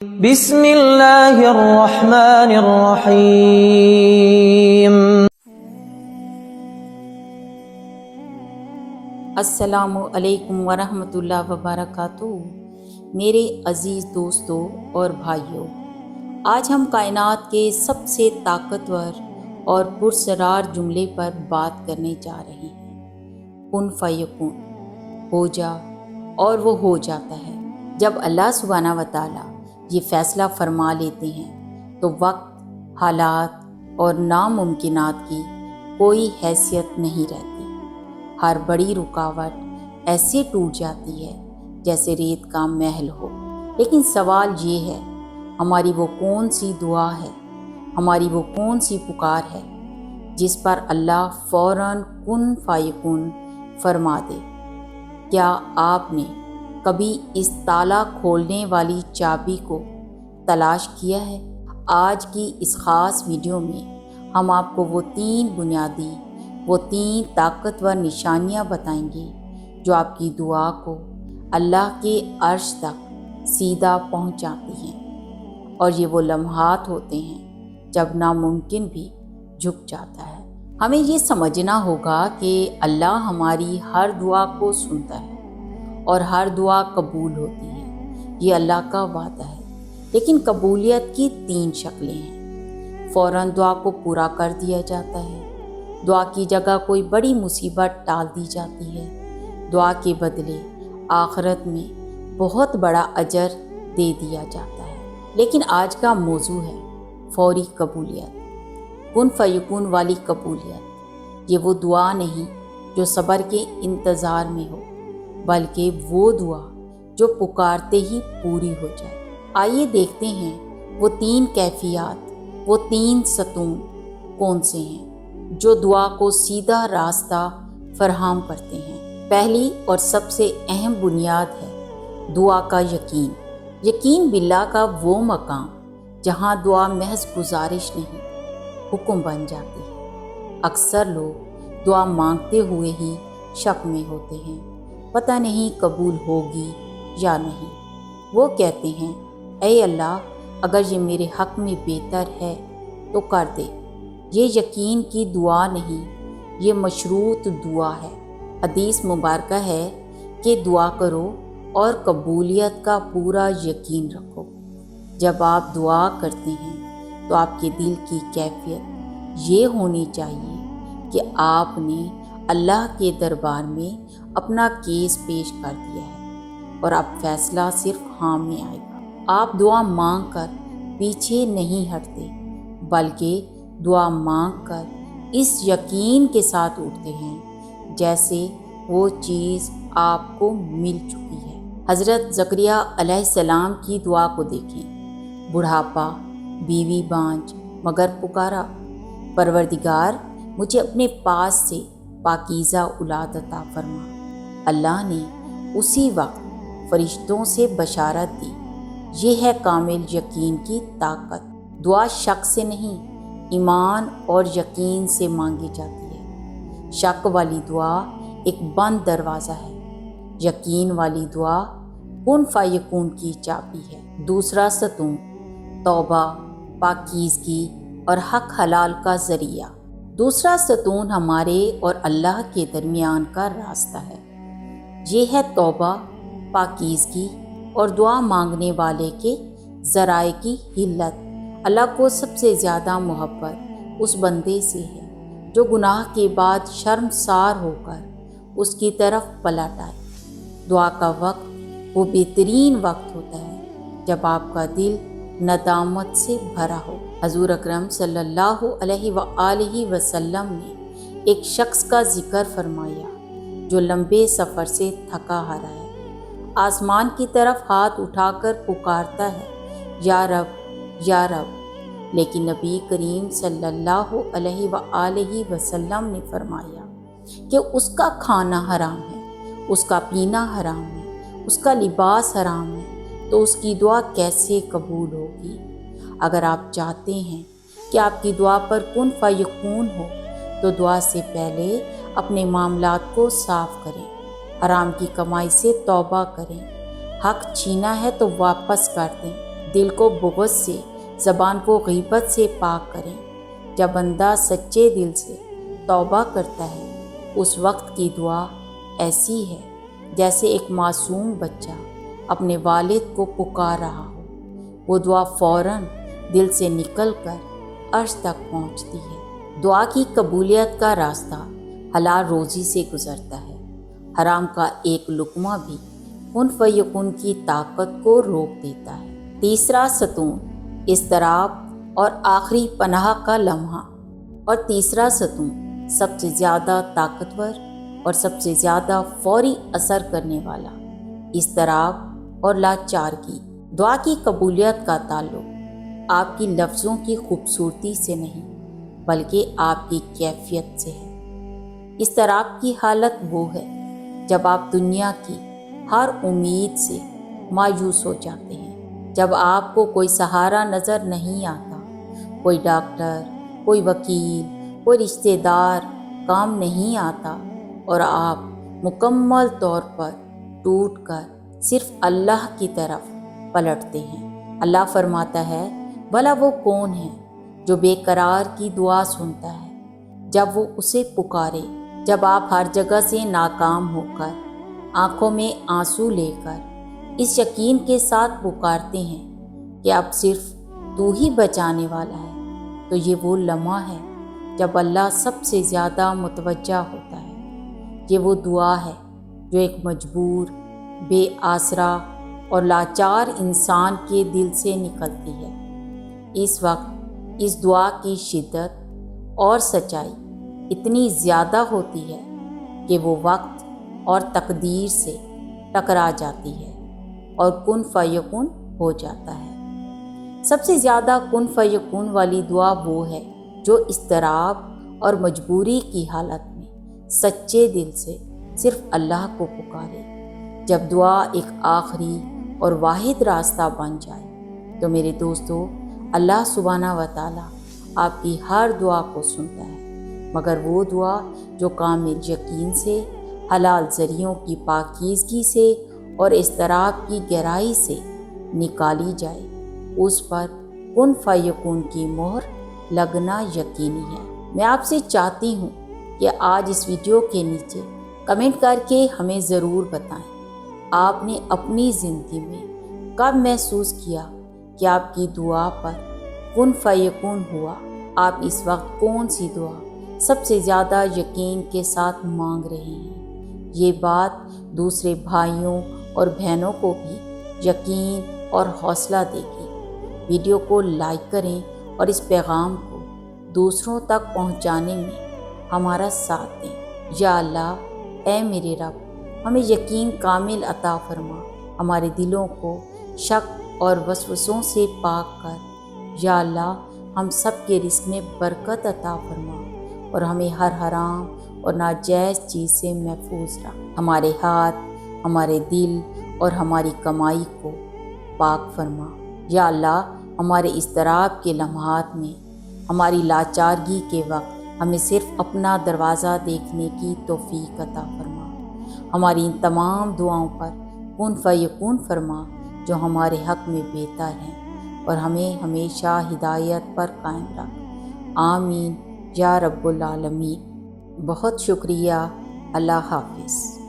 بسم اللہ الرحمن الرحیم۔ السلام علیکم ورحمۃ اللہ وبرکاتہ۔ میرے عزیز دوستوں اور بھائیوں، آج ہم کائنات کے سب سے طاقتور اور پراسرار جملے پر بات کرنے جا رہے ہیں۔ کن فیکون، ہو جا اور وہ ہو جاتا ہے۔ جب اللہ سبحانہ و تعالیٰ یہ فیصلہ فرما لیتے ہیں تو وقت، حالات اور ناممکنات کی کوئی حیثیت نہیں رہتی۔ ہر بڑی رکاوٹ ایسے ٹوٹ جاتی ہے جیسے ریت کا محل ہو۔ لیکن سوال یہ ہے، ہماری وہ کون سی دعا ہے، ہماری وہ کون سی پکار ہے جس پر اللہ فوراً کن فیکون فرما دے؟ کیا آپ نے کبھی اس تالا کھولنے والی چابی کو تلاش کیا ہے؟ آج کی اس خاص ویڈیو میں ہم آپ کو وہ تین بنیادی، وہ تین طاقتور نشانیاں بتائیں گے جو آپ کی دعا کو اللہ کے عرش تک سیدھا پہنچاتی ہیں۔ اور یہ وہ لمحات ہوتے ہیں جب ناممکن بھی جھک جاتا ہے۔ ہمیں یہ سمجھنا ہوگا کہ اللہ ہماری ہر دعا کو سنتا ہے اور ہر دعا قبول ہوتی ہے، یہ اللہ کا وعدہ ہے۔ لیکن قبولیت کی تین شکلیں ہیں۔ فوراً دعا کو پورا کر دیا جاتا ہے، دعا کی جگہ کوئی بڑی مصیبت ٹال دی جاتی ہے، دعا کے بدلے آخرت میں بہت بڑا اجر دے دیا جاتا ہے۔ لیکن آج کا موضوع ہے فوری قبولیت، کن فیکون والی قبولیت۔ یہ وہ دعا نہیں جو صبر کے انتظار میں ہو، بلکہ وہ دعا جو پکارتے ہی پوری ہو جائے۔ آئیے دیکھتے ہیں وہ تین کیفیات، وہ تین ستون کون سے ہیں جو دعا کو سیدھا راستہ فراہم کرتے ہیں۔ پہلی اور سب سے اہم بنیاد ہے دعا کا یقین۔ یقین باللہ کا وہ مقام جہاں دعا محض گزارش نہیں، حکم بن جاتی ہے۔ اکثر لوگ دعا مانگتے ہوئے ہی شک میں ہوتے ہیں، پتہ نہیں قبول ہوگی یا نہیں۔ وہ کہتے ہیں، اے اللہ، اگر یہ میرے حق میں بہتر ہے تو کر دے۔ یہ یقین کی دعا نہیں، یہ مشروط دعا ہے۔ حدیث مبارکہ ہے کہ دعا کرو اور قبولیت کا پورا یقین رکھو۔ جب آپ دعا کرتے ہیں تو آپ کے دل کی کیفیت یہ ہونی چاہیے کہ آپ نے اللہ کے دربار میں اپنا کیس پیش کر دیا ہے اور اب فیصلہ صرف ہاں میں آئے گا۔ آپ دعا مانگ کر پیچھے نہیں ہٹتے، بلکہ دعا مانگ کر اس یقین کے ساتھ اٹھتے ہیں جیسے وہ چیز آپ کو مل چکی ہے۔ حضرت زکریا علیہ السلام کی دعا کو دیکھیں۔ بڑھاپا، بیوی بانجھ، مگر پکارا، پروردگار مجھے اپنے پاس سے پاکیزہ اولاد عطا فرما۔ اللہ نے اسی وقت فرشتوں سے بشارت دی۔ یہ ہے کامل یقین کی طاقت۔ دعا شک سے نہیں، ایمان اور یقین سے مانگی جاتی ہے۔ شک والی دعا ایک بند دروازہ ہے، یقین والی دعا کن فیکون کی چابی ہے۔ دوسرا ستون، توبہ، پاکیزگی اور حق حلال کا ذریعہ۔ دوسرا ستون ہمارے اور اللہ کے درمیان کا راستہ ہے۔ یہ ہے توبہ، پاکیزگی اور دعا مانگنے والے کے ذرائع کی حلت۔ اللہ کو سب سے زیادہ محبت اس بندے سے ہے جو گناہ کے بعد شرمسار ہو کر اس کی طرف پلٹ آئے۔ دعا کا وقت وہ بہترین وقت ہوتا ہے جب آپ کا دل ندامت سے بھرا ہو۔ حضور اکرم صلی اللہ علیہ وآلہ وسلم نے ایک شخص کا ذکر فرمایا جو لمبے سفر سے تھکا ہارا ہے، آسمان کی طرف ہاتھ اٹھا کر پکارتا ہے، یا رب، یا رب، لیکن نبی کریم صلی اللہ علیہ وآلہ وسلم نے فرمایا کہ اس کا کھانا حرام ہے، اس کا پینا حرام ہے، اس کا لباس حرام ہے، تو اس کی دعا کیسے قبول ہوگی؟ اگر آپ چاہتے ہیں کہ آپ کی دعا پر کن فیکون ہو تو دعا سے پہلے اپنے معاملات کو صاف کریں، حرام کی کمائی سے توبہ کریں، حق چھینا ہے تو واپس کر دیں، دل کو بغض سے، زبان کو غیبت سے پاک کریں۔ جب بندہ سچے دل سے توبہ کرتا ہے، اس وقت کی دعا ایسی ہے جیسے ایک معصوم بچہ اپنے والد کو پکار رہا ہو۔ وہ دعا فوراً دل سے نکل کر عرش تک پہنچتی ہے۔ دعا کی قبولیت کا راستہ حلال روزی سے گزرتا ہے۔ حرام کا ایک لقمہ بھی کن فیکون کی طاقت کو روک دیتا ہے۔ تیسرا ستون اضطراب اور آخری پناہ کا لمحہ۔ اور تیسرا ستون سب سے زیادہ طاقتور اور سب سے زیادہ فوری اثر کرنے والا اضطراب اور لاچارگی۔ دعا کی قبولیت کا تعلق آپ کی لفظوں کی خوبصورتی سے نہیں بلکہ آپ کی کیفیت سے ہے۔ اضطراب کی حالت وہ ہے جب آپ دنیا کی ہر امید سے مایوس ہو جاتے ہیں، جب آپ کو کوئی سہارا نظر نہیں آتا، کوئی ڈاکٹر، کوئی وکیل، کوئی رشتہ دار کام نہیں آتا اور آپ مکمل طور پر ٹوٹ کر صرف اللہ کی طرف پلٹتے ہیں۔ اللہ فرماتا ہے، بھلا وہ کون ہے جو بے قرار کی دعا سنتا ہے جب وہ اسے پکارے؟ جب آپ ہر جگہ سے ناکام ہو کر، آنکھوں میں آنسو لے کر اس یقین کے ساتھ پکارتے ہیں کہ اب صرف تو ہی بچانے والا ہے، تو یہ وہ لمحہ ہے جب اللہ سب سے زیادہ متوجہ ہوتا ہے۔ یہ وہ دعا ہے جو ایک مجبور، بے آسرا اور لاچار انسان کے دل سے نکلتی ہے۔ اس وقت اس دعا کی شدت اور سچائی اتنی زیادہ ہوتی ہے کہ وہ وقت اور تقدیر سے ٹکرا جاتی ہے اور کن فیکون ہو جاتا ہے۔ سب سے زیادہ کن فیکون والی دعا وہ ہے جو اضطراب اور مجبوری کی حالت میں سچے دل سے صرف اللہ کو پکارے۔ جب دعا ایک آخری اور واحد راستہ بن جائے تو میرے دوستو، اللہ سبحانہ و تعالیٰ آپ کی ہر دعا کو سنتا ہے، مگر وہ دعا جو کامل یقین سے، حلال ذریعوں کی پاکیزگی سے اور اضطراب کی گہرائی سے نکالی جائے، اس پر کن فیکون کی مہر لگنا یقینی ہے۔ میں آپ سے چاہتی ہوں کہ آج اس ویڈیو کے نیچے کمنٹ کر کے ہمیں ضرور بتائیں، آپ نے اپنی زندگی میں کب محسوس کیا کہ آپ کی دعا پر کن فیکون ہوا؟ آپ اس وقت کون سی دعا سب سے زیادہ یقین کے ساتھ مانگ رہے ہیں؟ یہ بات دوسرے بھائیوں اور بہنوں کو بھی یقین اور حوصلہ دے گی۔ ویڈیو کو لائک کریں اور اس پیغام کو دوسروں تک پہنچانے میں ہمارا ساتھ دیں۔ یا اللہ، اے میرے رب، ہمیں یقین کامل عطا فرما، ہمارے دلوں کو شک اور وسوسوں سے پاک کر۔ یا اللہ، ہم سب کے رزق میں برکت عطا فرما اور ہمیں ہر حرام اور ناجائز چیز سے محفوظ رکھ۔ ہمارے ہاتھ، ہمارے دل اور ہماری کمائی کو پاک فرما۔ یا اللہ، ہمارے اضطراب کے لمحات میں، ہماری لاچارگی کے وقت ہمیں صرف اپنا دروازہ دیکھنے کی توفیق عطا فرما۔ ہماری ان تمام دعاؤں پر کن فیکون فرما جو ہمارے حق میں بہتر ہیں، اور ہمیں ہمیشہ ہدایت پر قائم رکھ۔ آمین یا رب العالمین۔ بہت شکریہ۔ اللہ حافظ۔